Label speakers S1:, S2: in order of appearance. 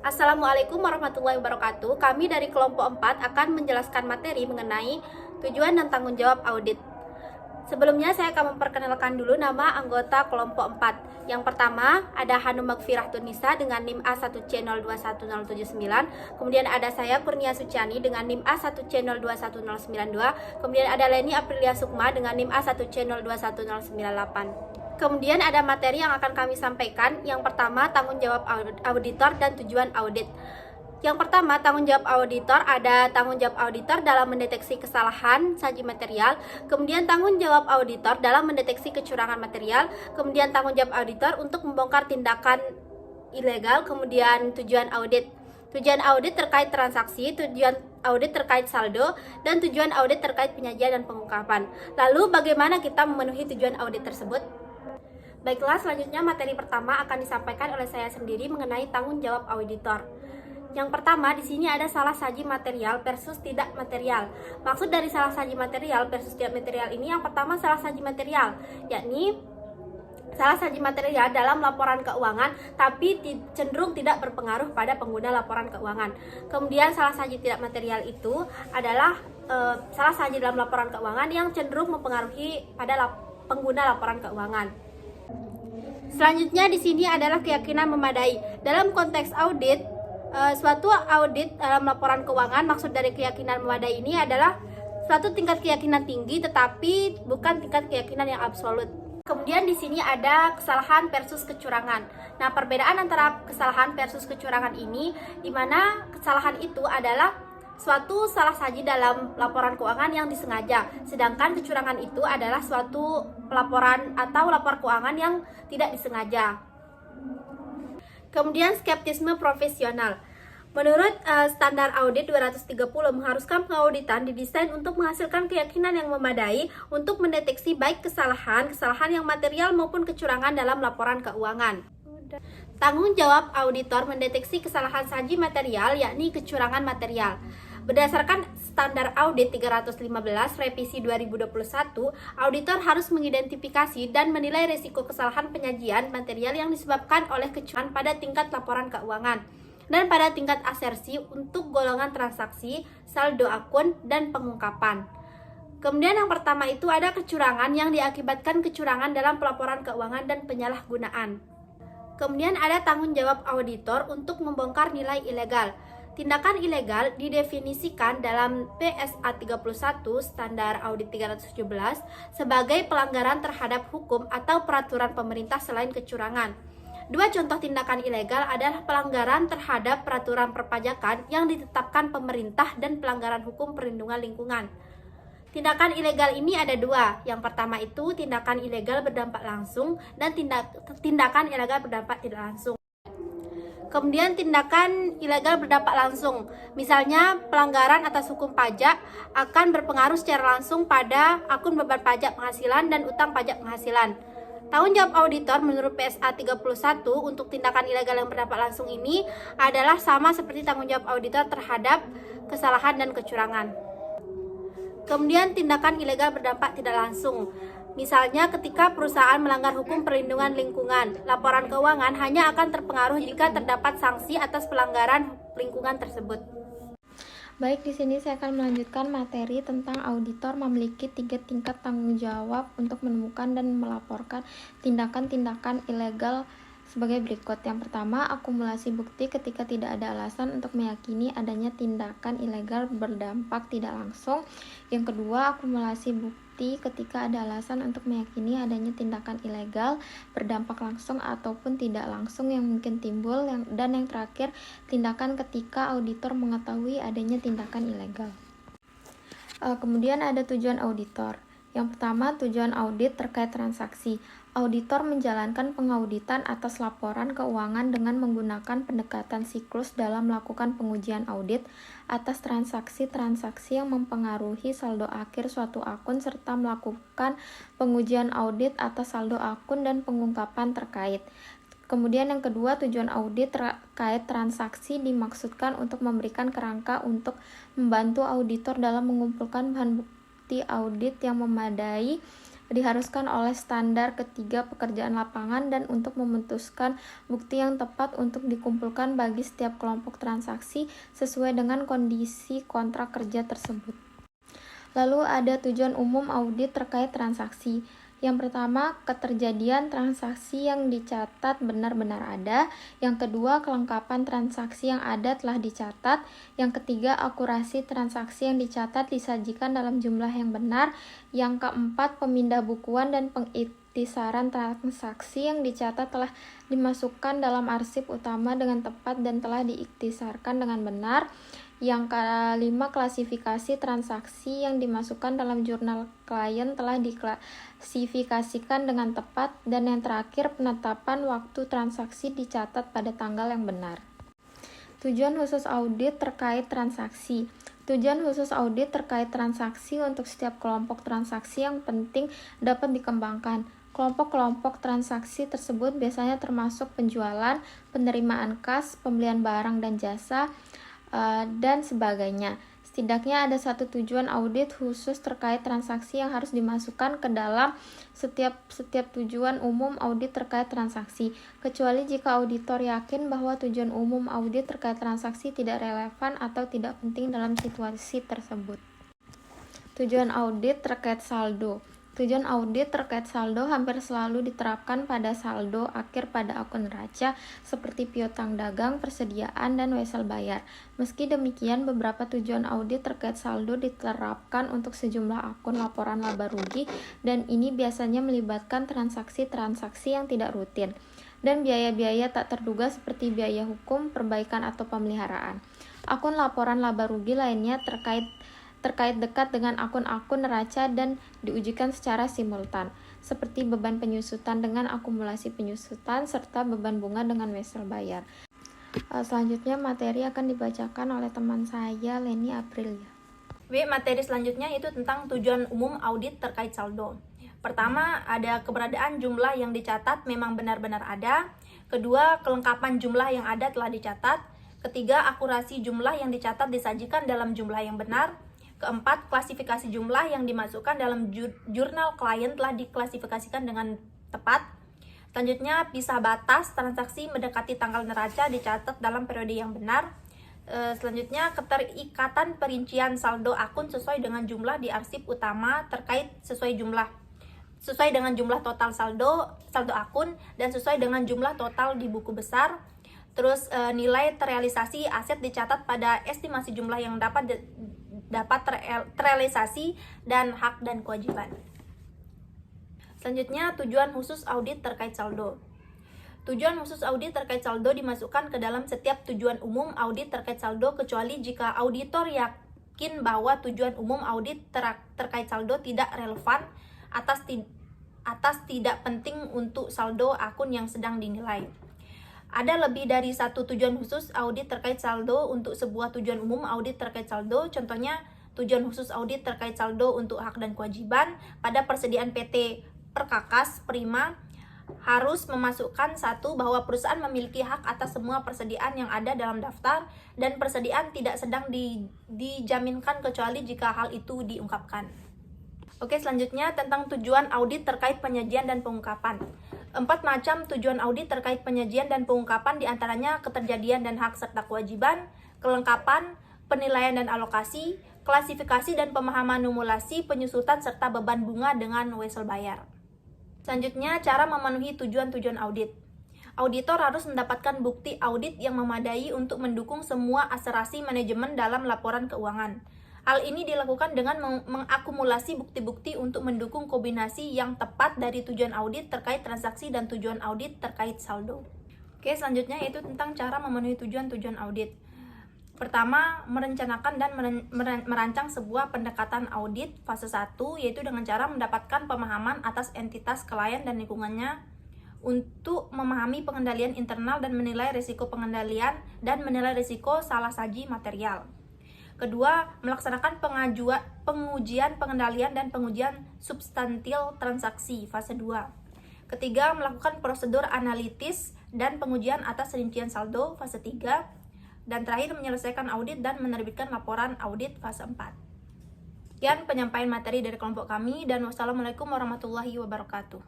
S1: Assalamualaikum warahmatullahi wabarakatuh. Kami dari kelompok 4 akan menjelaskan materi mengenai tujuan dan tanggung jawab audit. Sebelumnya saya akan memperkenalkan dulu nama anggota kelompok 4. Yang pertama ada Hanum Magfirah Tunisa dengan NIM A1C021079. Kemudian ada saya Kurnia Suciani dengan NIM A1C021092. Kemudian ada Leni Aprilia Sukma dengan NIM A1C021098. Kemudian ada materi yang akan kami sampaikan. Yang pertama tanggung jawab auditor dan tujuan audit. Yang pertama, tanggung jawab auditor, ada tanggung jawab auditor dalam mendeteksi kesalahan saji material, kemudian tanggung jawab auditor dalam mendeteksi kecurangan material, kemudian tanggung jawab auditor untuk membongkar tindakan ilegal, kemudian tujuan audit. Tujuan audit terkait transaksi, tujuan audit terkait saldo, dan tujuan audit terkait penyajian dan pengungkapan. Lalu bagaimana kita memenuhi tujuan audit tersebut? Baiklah, selanjutnya materi pertama akan disampaikan oleh saya sendiri mengenai tanggung jawab auditor. Yang pertama, di sini ada salah saji material versus tidak material. Maksud dari salah saji material versus tidak material ini, yang pertama salah saji material, yakni salah saji material dalam laporan keuangan tapi cenderung tidak berpengaruh pada pengguna laporan keuangan. Kemudian salah saji tidak material itu adalah salah saji dalam laporan keuangan yang cenderung mempengaruhi pada pengguna laporan keuangan. Selanjutnya di sini adalah keyakinan memadai. Dalam konteks audit, suatu audit dalam laporan keuangan, maksud dari keyakinan memadai ini adalah suatu tingkat keyakinan tinggi tetapi bukan tingkat keyakinan yang absolut. Kemudian di sini ada kesalahan versus kecurangan. Nah, perbedaan antara kesalahan versus kecurangan ini, di mana kesalahan itu adalah suatu salah saji dalam laporan keuangan yang disengaja, sedangkan kecurangan itu adalah suatu laporan atau lapor keuangan yang tidak disengaja. Kemudian skeptisme profesional. Menurut standar audit 230 mengharuskan pengauditan didesain untuk menghasilkan keyakinan yang memadai untuk mendeteksi baik kesalahan yang material maupun kecurangan dalam laporan keuangan. Tanggung jawab auditor mendeteksi kesalahan saji material, yakni kecurangan material. Berdasarkan standar audit 315 revisi 2021, auditor harus mengidentifikasi dan menilai risiko kesalahan penyajian material yang disebabkan oleh kecurangan pada tingkat laporan keuangan dan pada tingkat asersi untuk golongan transaksi, saldo akun, dan pengungkapan. Kemudian yang pertama itu ada kecurangan yang diakibatkan kecurangan dalam pelaporan keuangan dan penyalahgunaan. Kemudian ada tanggung jawab auditor untuk membongkar nilai ilegal. Tindakan ilegal didefinisikan dalam PSA 31 Standar Audit 317 sebagai pelanggaran terhadap hukum atau peraturan pemerintah selain kecurangan. Dua contoh tindakan ilegal adalah pelanggaran terhadap peraturan perpajakan yang ditetapkan pemerintah dan pelanggaran hukum perlindungan lingkungan. Tindakan ilegal ini ada dua. Yang pertama itu tindakan ilegal berdampak langsung dan tindakan ilegal berdampak tidak langsung. Kemudian tindakan ilegal berdampak langsung, misalnya pelanggaran atas hukum pajak akan berpengaruh secara langsung pada akun beban pajak penghasilan dan utang pajak penghasilan. Tanggung jawab auditor menurut PSA 31 untuk tindakan ilegal yang berdampak langsung ini adalah sama seperti tanggung jawab auditor terhadap kesalahan dan kecurangan. Kemudian tindakan ilegal berdampak tidak langsung. Misalnya ketika perusahaan melanggar hukum perlindungan lingkungan, laporan keuangan hanya akan terpengaruh jika terdapat sanksi atas pelanggaran lingkungan tersebut.
S2: Baik, di sini saya akan melanjutkan materi tentang auditor memiliki 3 tingkat tanggung jawab untuk menemukan dan melaporkan tindakan-tindakan ilegal sebagai berikut. Yang pertama, akumulasi bukti ketika tidak ada alasan untuk meyakini adanya tindakan ilegal berdampak tidak langsung. Yang kedua, akumulasi bukti ketika ada alasan untuk meyakini adanya tindakan ilegal berdampak langsung ataupun tidak langsung yang mungkin timbul. Dan yang terakhir, tindakan ketika auditor mengetahui adanya tindakan ilegal. Kemudian ada tujuan auditor. Yang pertama, tujuan audit terkait transaksi. Auditor menjalankan pengauditan atas laporan keuangan dengan menggunakan pendekatan siklus dalam melakukan pengujian audit atas transaksi-transaksi yang mempengaruhi saldo akhir suatu akun serta melakukan pengujian audit atas saldo akun dan pengungkapan terkait. Kemudian yang kedua, tujuan audit terkait transaksi dimaksudkan untuk memberikan kerangka untuk membantu auditor dalam mengumpulkan bahan bukti audit yang memadai diharuskan oleh standar ketiga pekerjaan lapangan dan untuk memutuskan bukti yang tepat untuk dikumpulkan bagi setiap kelompok transaksi sesuai dengan kondisi kontrak kerja tersebut. Lalu ada tujuan umum audit terkait transaksi. Yang pertama, keterjadian transaksi yang dicatat benar-benar ada. Yang kedua, kelengkapan transaksi yang ada telah dicatat. Yang ketiga, akurasi transaksi yang dicatat disajikan dalam jumlah yang benar. Yang keempat, pemindah bukuan dan pengiktisaran transaksi yang dicatat telah dimasukkan dalam arsip utama dengan tepat dan telah diiktisarkan dengan benar. Yang kelima, klasifikasi transaksi yang dimasukkan dalam jurnal klien telah diklasifikasikan dengan tepat. Dan yang terakhir, penetapan waktu transaksi dicatat pada tanggal yang benar. Tujuan khusus audit terkait transaksi. Tujuan khusus audit terkait transaksi untuk setiap kelompok transaksi yang penting dapat dikembangkan. Kelompok-kelompok transaksi tersebut biasanya termasuk penjualan, penerimaan kas, pembelian barang dan jasa, dan sebagainya. Setidaknya ada satu tujuan audit khusus terkait transaksi yang harus dimasukkan ke dalam setiap tujuan umum audit terkait transaksi, kecuali jika auditor yakin bahwa tujuan umum audit terkait transaksi tidak relevan atau tidak penting dalam situasi tersebut. Tujuan audit terkait saldo. Tujuan audit terkait saldo hampir selalu diterapkan pada saldo akhir pada akun neraca seperti piutang dagang, persediaan, dan wesel bayar. Meski demikian, beberapa tujuan audit terkait saldo diterapkan untuk sejumlah akun laporan laba rugi, dan ini biasanya melibatkan transaksi-transaksi yang tidak rutin dan biaya-biaya tak terduga seperti biaya hukum, perbaikan, atau pemeliharaan. Akun laporan laba rugi lainnya terkait dekat dengan akun-akun neraca dan diujikan secara simultan, seperti beban penyusutan dengan akumulasi penyusutan, serta beban bunga dengan wesel bayar. Selanjutnya materi akan dibacakan oleh teman saya, Leni Aprilia.
S1: Materi selanjutnya itu tentang tujuan umum audit terkait saldo. Pertama, ada keberadaan jumlah yang dicatat memang benar-benar ada. Kedua, kelengkapan jumlah yang ada telah dicatat. Ketiga, akurasi jumlah yang dicatat disajikan dalam jumlah yang benar. Keempat, klasifikasi jumlah yang dimasukkan dalam jurnal klien telah diklasifikasikan dengan tepat. Selanjutnya, pisah batas transaksi mendekati tanggal neraca dicatat dalam periode yang benar. Selanjutnya, keterikatan perincian saldo akun sesuai dengan jumlah di arsip utama terkait sesuai dengan jumlah total saldo akun dan sesuai dengan jumlah total di buku besar. Terus nilai terrealisasi aset dicatat pada estimasi jumlah yang dapat terrealisasi dan hak dan kewajiban. Selanjutnya, tujuan khusus audit terkait saldo. Tujuan khusus audit terkait saldo dimasukkan ke dalam setiap tujuan umum audit terkait saldo kecuali jika auditor yakin bahwa tujuan umum audit terkait saldo tidak relevan atas tidak penting untuk saldo akun yang sedang dinilai. Ada lebih dari satu tujuan khusus audit terkait saldo untuk sebuah tujuan umum audit terkait saldo. Contohnya, tujuan khusus audit terkait saldo untuk hak dan kewajiban pada persediaan PT Perkakas Prima harus memasukkan satu bahwa perusahaan memiliki hak atas semua persediaan yang ada dalam daftar dan persediaan tidak sedang dijaminkan kecuali jika hal itu diungkapkan. Oke, selanjutnya tentang tujuan audit terkait penyajian dan pengungkapan. 4 macam tujuan audit terkait penyajian dan pengungkapan diantaranya keterjadian dan hak serta kewajiban, kelengkapan, penilaian dan alokasi, klasifikasi dan pemahaman numulasi, penyusutan, serta beban bunga dengan wesel bayar. Selanjutnya, cara memenuhi tujuan-tujuan audit. Auditor harus mendapatkan bukti audit yang memadai untuk mendukung semua aserasi manajemen dalam laporan keuangan. Hal ini dilakukan dengan mengakumulasi bukti-bukti untuk mendukung kombinasi yang tepat dari tujuan audit terkait transaksi dan tujuan audit terkait saldo. Oke, selanjutnya itu tentang cara memenuhi tujuan-tujuan audit. Pertama, merencanakan dan merancang sebuah pendekatan audit fase 1, yaitu dengan cara mendapatkan pemahaman atas entitas klien dan lingkungannya untuk memahami pengendalian internal dan menilai risiko pengendalian dan menilai risiko salah saji material. Kedua, melaksanakan pengujian pengendalian dan pengujian substantil transaksi fase 2. Ketiga, melakukan prosedur analitis dan pengujian atas rincian saldo fase 3. Dan terakhir, menyelesaikan audit dan menerbitkan laporan audit fase 4. Sekian penyampaian materi dari kelompok kami dan wassalamualaikum warahmatullahi wabarakatuh.